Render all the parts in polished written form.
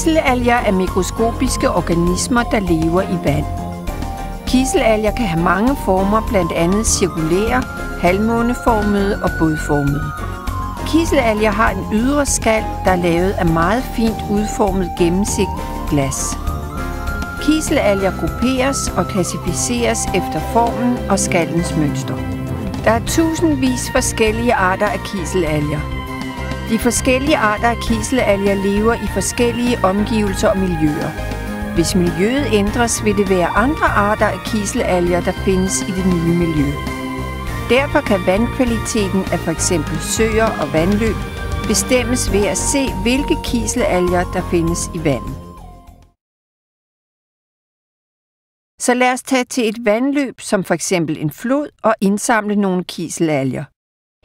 Kiselalger er mikroskopiske organismer, der lever i vand. Kiselalger kan have mange former, blandt andet cirkulære, halvmåneformede og bådformede. Kiselalger har en ydre skal, der er lavet af meget fint udformet gennemsigtigt glas. Kiselalger grupperes og klassificeres efter formen og skallens mønster. Der er tusindvis forskellige arter af kiselalger. De forskellige arter af kiselalger lever i forskellige omgivelser og miljøer. Hvis miljøet ændres, vil det være andre arter af kiselalger, der findes i det nye miljø. Derfor kan vandkvaliteten af f.eks. søer og vandløb bestemmes ved at se, hvilke kiselalger, der findes i vandet. Så lad os tage til et vandløb, som f.eks. en flod, og indsamle nogle kiselalger.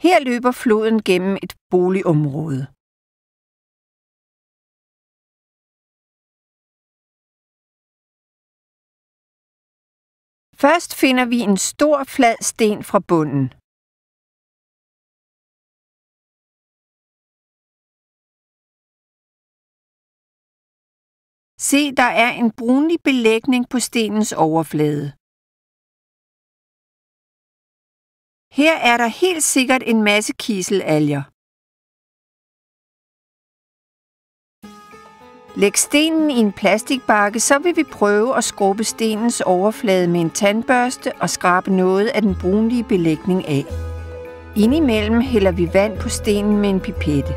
Her løber floden gennem et boligområde. Først finder vi en stor flad sten fra bunden. Se, der er en brunlig belægning på stenens overflade. Her er der helt sikkert en masse kiselalger. Læg stenen i en plastikbakke, så vil vi prøve at skrubbe stenens overflade med en tandbørste og skrabe noget af den brunlige belægning af. Indimellem hælder vi vand på stenen med en pipette.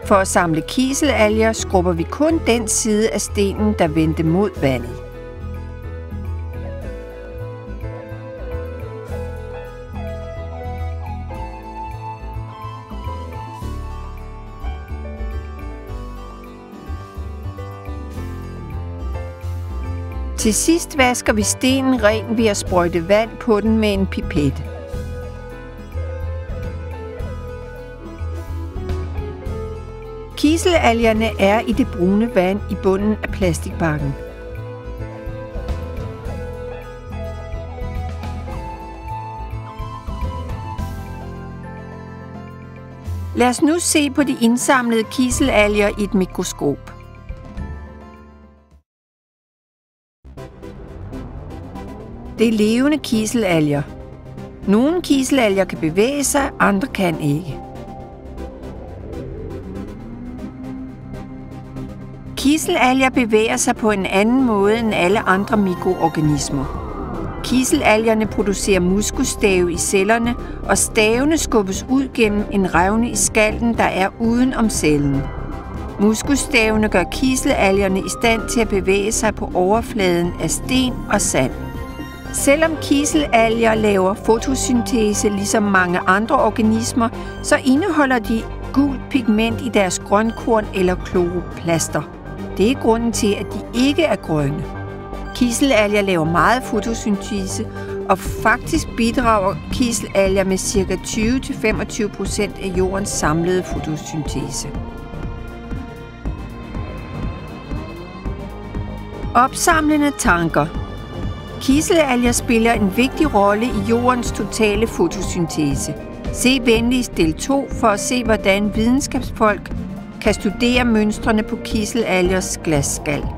For at samle kiselalger skrubber vi kun den side af stenen, der vendte mod vandet. Til sidst vasker vi stenen ren ved at sprøjte vand på den med en pipette. Kiselalgerne er i det brune vand i bunden af plastikbakken. Lad os nu se på de indsamlede kiselalger i et mikroskop. Det er levende kiselalger. Nogle kiselalger kan bevæge sig, andre kan ikke. Kiselalger bevæger sig på en anden måde end alle andre mikroorganismer. Kiselalgerne producerer muskusstave i cellerne, og stavene skubbes ud gennem en revne i skallen, der er uden om cellen. Muskusstavene gør kiselalgerne i stand til at bevæge sig på overfladen af sten og sand. Selvom kiselalger laver fotosyntese ligesom mange andre organismer, så indeholder de gult pigment i deres grønkorn eller kloroplaster. Det er grunden til, at de ikke er grønne. Kiselalger laver meget fotosyntese, og faktisk bidrager kiselalger med ca. 20-25% af jordens samlede fotosyntese. Opsamlende tanker. Kiselalger spiller en vigtig rolle i jordens totale fotosyntese. Se venligst del 2 for at se, hvordan videnskabsfolk kan studere mønstrene på kiselalgers glasskal.